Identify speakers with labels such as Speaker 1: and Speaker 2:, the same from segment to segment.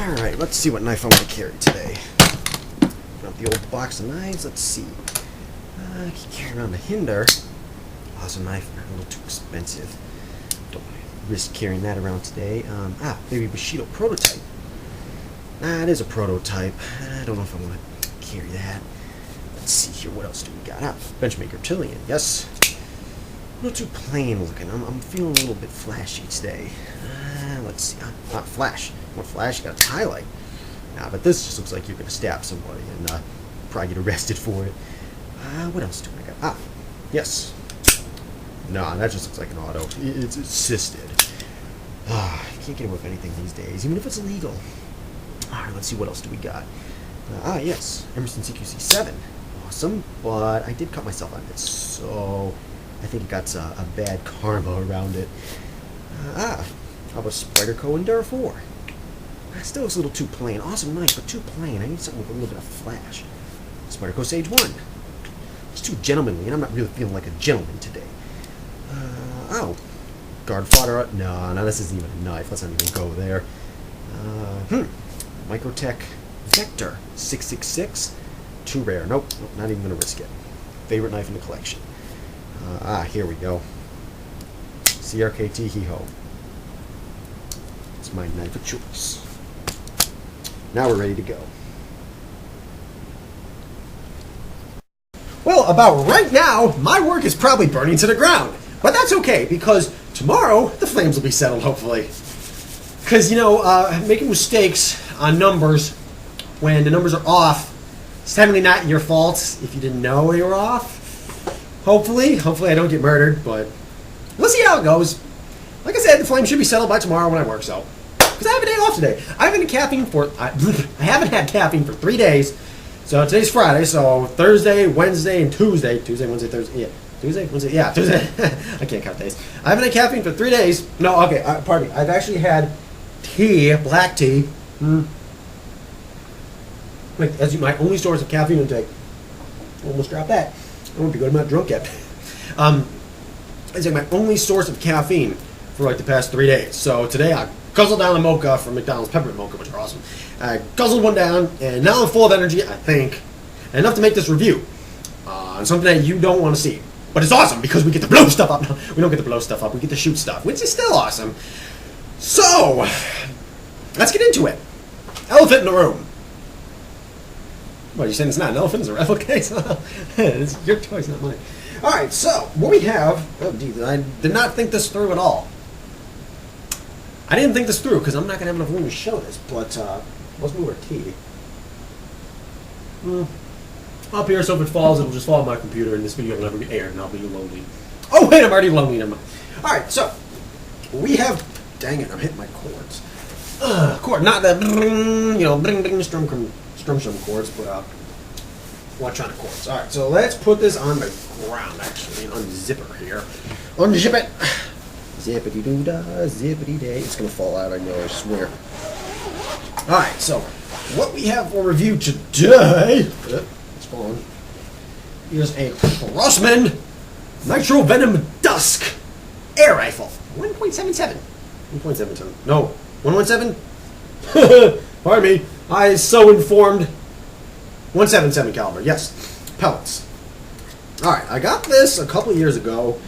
Speaker 1: Alright, let's see what knife I want to carry today. Got the old box of knives. Let's see. I can carry around the Hinder. Awesome knife, a little too expensive. Don't want to risk carrying that around today. Maybe Bushido prototype. It is a prototype. I don't know if I want to carry that. Let's see here. What else do we got? Benchmaker Tillian. Yes. A little too plain looking. I'm feeling a little bit flashy today. Let's see. Flash. More flash? You got a highlight. But this just looks like you're going to stab somebody and probably get arrested for it. What else do I got? Yes. No, that just looks like an auto. It's assisted. You can't get away with anything these days, even if it's illegal. Alright, let's see, what else do we got? Yes. Emerson CQC 7. Awesome. But I did cut myself on it, so I think it got a bad karma around it. How about Spyderco Endura 4? Still looks a little too plain. Awesome knife, but too plain. I need something with a little bit of flash. Spyderco Sage 1. It's too gentlemanly, and I'm not really feeling like a gentleman today. Guard fodder. No, this isn't even a knife. Let's not even go there. Microtech Vector 666. Too rare. Nope, not even going to risk it. Favorite knife in the collection. Here we go. CRKT Hee-Ho. It's my knife of choice. Now we're ready to go. Well, about right now, my work is probably burning to the ground. But that's okay, because tomorrow, the flames will be settled, hopefully. Because, making mistakes on numbers when the numbers are off, it's definitely not your fault if you didn't know they were off. Hopefully I don't get murdered, but we'll see how it goes. Like I said, the flames should be settled by tomorrow when I work, so. Because I have a day off today. I haven't had caffeine for 3 days. So today's Friday, so Thursday, Wednesday, and Tuesday. Tuesday, Wednesday, Thursday. Yeah. Tuesday, Wednesday. Yeah, Tuesday. I can't count days. I haven't had caffeine for 3 days. No, okay, pardon me. I've actually had tea, black tea. Like, as my only source of caffeine intake. Almost dropped that. I won't be good. I'm not drunk yet. It's like my only source of caffeine for like the past 3 days. So today I guzzled down a mocha from McDonald's, peppermint mocha, which are awesome. I guzzled one down, and now I'm full of energy, I think, and enough to make this review on something that you don't want to see. But it's awesome because we get to blow stuff up. No, we don't get to blow stuff up. We get to shoot stuff, which is still awesome. So, let's get into it. Elephant in the room. What, you're saying it's not an elephant, it's a replica? It's your choice, not mine. Alright, so, what we have... Oh, geez, I did not think this through at all. I didn't think this through, because I'm not going to have enough room to show this, but, let's move our tea. Up here, so if it falls, it'll just fall on my computer, and this video will never be aired, and I'll be lonely. Oh, wait, I'm already lonely, never mind. Alright, so, we have... Dang it, I'm hitting my chords. Chord, not the, bling, strum chords, but, electronic chords. Alright, so let's put this on the ground, actually, and unzip her here. Unzip it! Zippity-doo-dah, zippity-day. It's going to fall out, I know, I swear. Alright, so, what we have for review today... It's falling. Here's a Crosman Nitro Venom Dusk air rifle. 1.77. 1.77. No. 117? Pardon me. I so informed. 177 caliber. Yes. Pellets. Alright, I got this a couple years ago.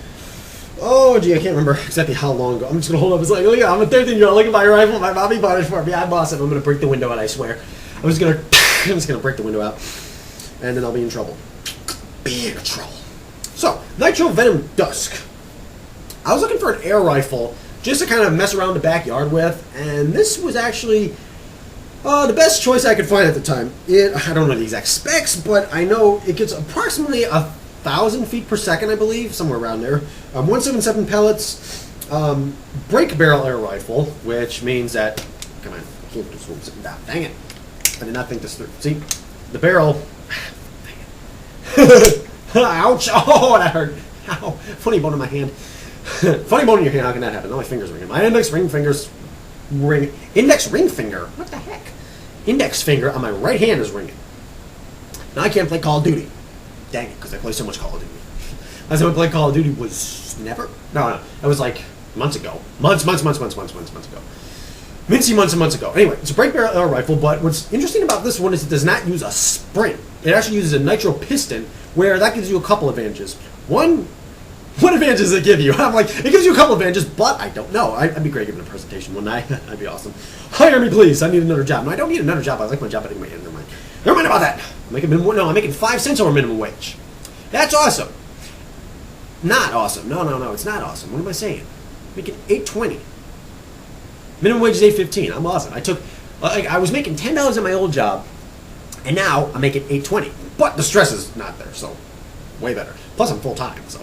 Speaker 1: Oh, gee, I can't remember exactly how long ago. I'm just going to hold up. It's like, oh yeah, I'm a 13-year-old. Look at my rifle. My mommy bought it for me. I bought it. I'm going to break the window out, I swear. I'm just going to break the window out. And then I'll be in trouble. Big trouble. So, Nitro Venom Dusk. I was looking for an air rifle just to kind of mess around the backyard with, and this was actually the best choice I could find at the time. I don't know the exact specs, but I know it gets approximately 1,000 feet per second, I believe, somewhere around there. 177 pellets, break barrel air rifle, which means that, come on, I can't just hold sitting down. Dang it. I did not think this through. See, the barrel, dang it. Ouch, oh, that hurt. Ow, funny bone in my hand. Funny bone in your hand, how can that happen? No, my finger's ringing. My index ring finger's ring. Index ring finger? What the heck? Index finger on my right hand is ringing. Now I can't play Call of Duty. Dang it, because I play so much Call of Duty. Last time I played Call of Duty was never. No, it was like months ago. Months ago. Mincy months and months ago. Anyway, it's a break barrel air rifle, but what's interesting about this one is it does not use a spring. It actually uses a nitro piston, where that gives you a couple advantages. One, what advantage does it give you? I'm like, it gives you a couple advantages, but I don't know. I'd be great giving a presentation one night. That'd be awesome. Hire me, please. I need another job. No, I don't need another job. I like my job. I think my end. Never mind. Never mind about that. I'm making 5 cents over minimum wage. That's awesome. Not awesome. No. It's not awesome. What am I saying? I'm making $8.20. Minimum wage is $8.15. I'm awesome. I was making $10 at my old job, and now I'm making $8.20. But the stress is not there, so way better. Plus, I'm full time. So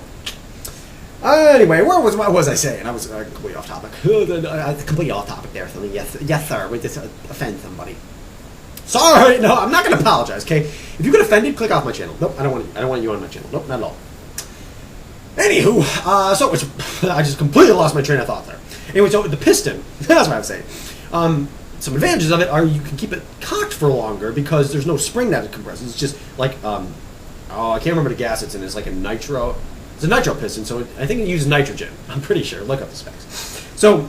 Speaker 1: anyway, what was I saying? I was completely off topic. Completely off topic there. Yes, sir. We just offend somebody. Sorry. No, I'm not going to apologize. Okay. If you get offended, click off my channel. Nope. I don't want you on my channel. Nope. Not at all. Anywho, I just completely lost my train of thought there. Anyway, so the piston, that's what I'm saying. Some advantages of it are you can keep it cocked for longer because there's no spring that it compresses. It's just like, I can't remember the gas it's in. It's like a nitro, it's a nitro piston, so I think it uses nitrogen. I'm pretty sure. Look up the specs. So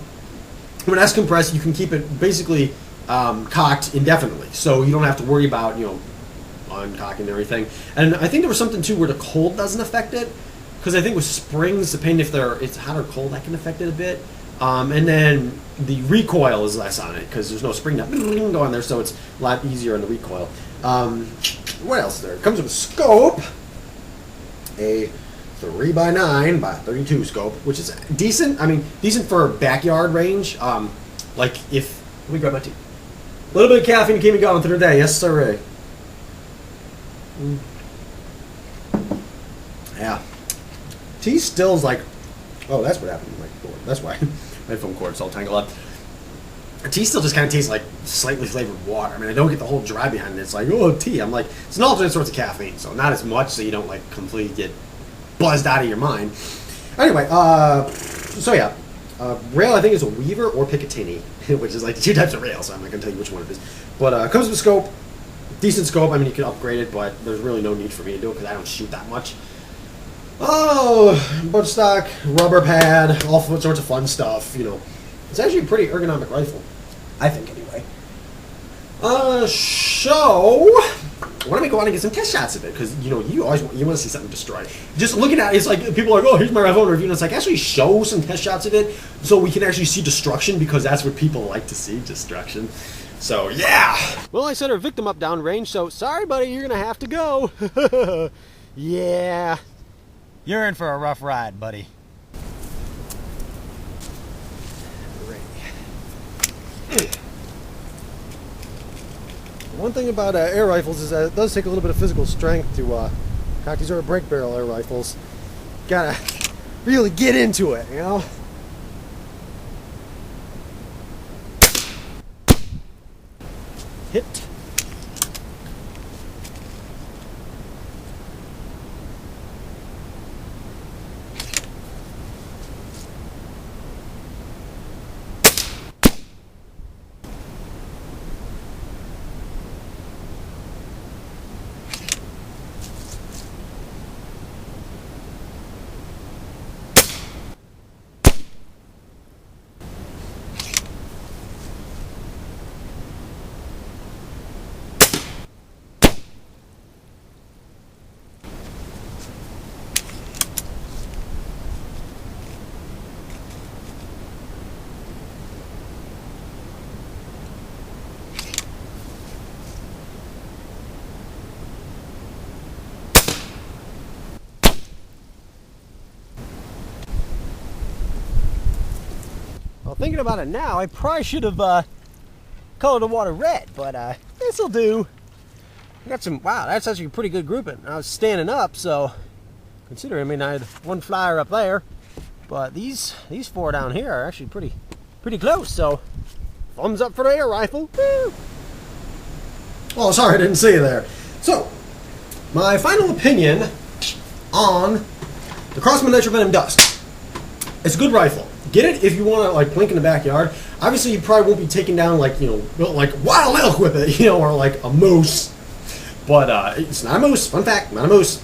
Speaker 1: when that's compressed, you can keep it basically cocked indefinitely. So you don't have to worry about, uncocking and everything. And I think there was something, too, where the cold doesn't affect it. Because I think with springs, depending if it's hot or cold, that can affect it a bit. And then the recoil is less on it because there's no spring that go on there, so it's a lot easier on the recoil. What else is there? It comes with a scope, a 3x9 by 32 scope, which is decent. I mean, decent for backyard range. Let me grab my tea. A little bit of caffeine to keep me going through the day. Yes, sir. Yeah. Tea stills like, oh, that's what happened to my cord. That's why my phone cord's all tangled up. Tea still just kind of tastes like slightly flavored water. I mean, I don't get the whole dry behind it. It's like, oh, tea. I'm like, it's an alternate source of caffeine, so not as much so you don't like completely get buzzed out of your mind. Anyway, so yeah, rail I think is a Weaver or Picatinny, which is like the two types of rail, so I'm not going to tell you which one it is. But it comes with a scope, decent scope. I mean, you can upgrade it, but there's really no need for me to do it because I don't shoot that much. Oh, bunch stock, rubber pad, all sorts of fun stuff, It's actually a pretty ergonomic rifle, I think, anyway. Why don't we go out and get some test shots of it? Because, you always want to see something destroyed. Just looking at it, it's like, people are like, oh, here's my rifle review. And it's like, actually show some test shots of it so we can actually see destruction because that's what people like to see, destruction. So, yeah. Well, I set our victim up downrange, so sorry, buddy, you're going to have to go. Yeah. You're in for a rough ride, buddy. One thing about air rifles is that it does take a little bit of physical strength to cock. These are break barrel air rifles. Gotta really get into it, Hit. Well, thinking about it now, I probably should have colored the water red, but this'll do. I got some, wow, that's actually a pretty good grouping. I was standing up, so considering, I had one flyer up there, but these four down here are actually pretty close, so thumbs up for the air rifle. Woo! Oh, sorry, I didn't see you there. So, my final opinion on the Crosman Nitro Venom Dusk. It's a good rifle. Get it if you want to like blink in the backyard. Obviously, you probably won't be taking down like like wild elk with it, or like a moose. But it's not a moose. Fun fact, not a moose.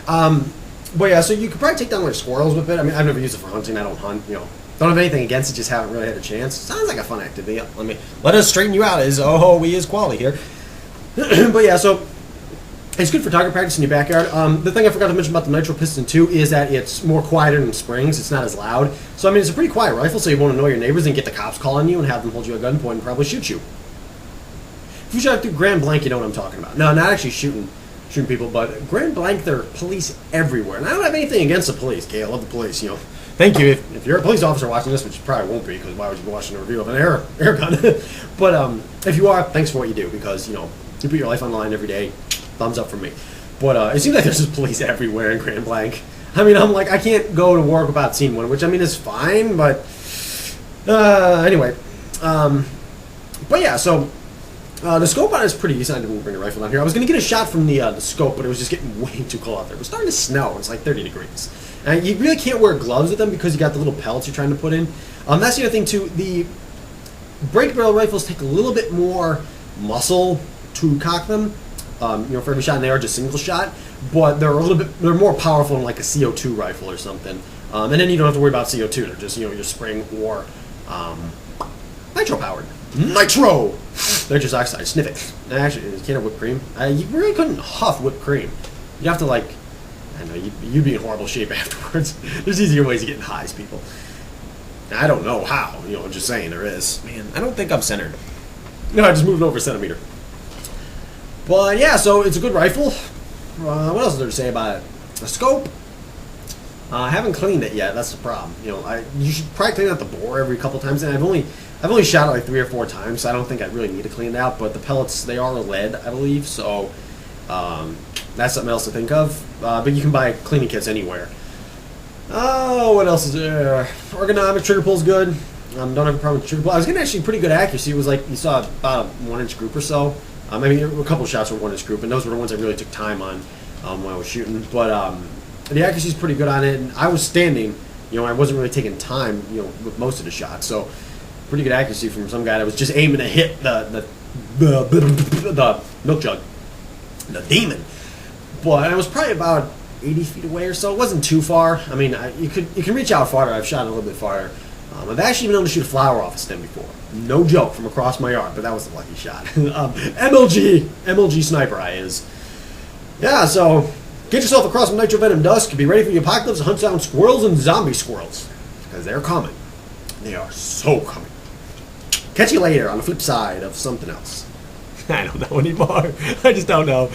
Speaker 1: But yeah, so you could probably take down like squirrels with it. I mean, I've never used it for hunting. I don't hunt. Don't have anything against it, just haven't really had a chance. Sounds like a fun activity. Let us straighten you out. We is quality here. But yeah, so it's good for target practice in your backyard. The thing I forgot to mention about the Nitro Piston too is that it's more quieter than springs. It's not as loud. So I mean, it's a pretty quiet rifle, so you won't annoy your neighbors and get the cops calling you and have them hold you at gunpoint and probably shoot you. If you shot through Grand Blanc, you know what I'm talking about. No, not actually shooting people, but Grand Blanc, there are police everywhere. And I don't have anything against the police. Okay, I love the police, you know. Thank you. If you're a police officer watching this, which you probably won't be, because why would you be watching a review of an air gun? But if you are, thanks for what you do, because, you know, you put your life online every day. Thumbs up from me. But it seems like there's just police everywhere in Grand Blanc. I mean, I'm like, I can't go to work without seeing one, which, I mean, is fine, but anyway. But yeah, so the scope on it is pretty decent. I didn't bring a rifle down here. I was going to get a shot from the scope, but it was just getting way too cold out there. It was starting to snow. It's like 30 degrees. And you really can't wear gloves with them because you got the little pellets you're trying to put in. That's the other thing, too. The break barrel rifles take a little bit more muscle to cock them. You know, for every shot, and they are just single shot, but they're more powerful than like a CO2 rifle or something. And then you don't have to worry about CO2. They're just, you know, your spring or nitro powered. Nitro! They're just oxide. Sniff it. Actually, you can't have whipped cream. You really couldn't huff whipped cream. You have to, like, I know, you'd be in horrible shape afterwards. There's easier ways of getting highs, people. I don't know how, you know, I'm just saying there is. Man, I don't think I'm centered. No, I just moved over a centimeter. But yeah, so it's a good rifle. What else is there to say about it? The scope. I haven't cleaned it yet. That's the problem. You know, you should probably clean out the bore every couple times. And I've only shot it like 3 or 4 times, so I don't think I really need to clean it out. But the pellets, they are lead, I believe. So that's something else to think of. But you can buy cleaning kits anywhere. Oh, what else is there? Ergonomic trigger pull's good. Don't have a problem with trigger pull. I was getting actually pretty good accuracy. It was like you saw about a 1-inch group or so. I mean, a couple shots were 1-inch group, and those were the ones I really took time on when I was shooting. But the accuracy is pretty good on it, and I was standing. You know, I wasn't really taking time, you know, with most of the shots. So pretty good accuracy from some guy that was just aiming to hit the milk jug, the demon. But I was probably about 80 feet away or so. It wasn't too far. I mean, you can reach out farther. I've shot a little bit farther. I've actually been able to shoot a flower off a stem before. No joke, from across my yard, but that was a lucky shot. MLG sniper eye is. Yeah, so get yourself a Crosman Nitro Venom Dusk. Be ready for the apocalypse to hunt down squirrels and zombie squirrels. Because they're coming. They are so coming. Catch you later on the flip side of something else. I don't know anymore. I just don't know.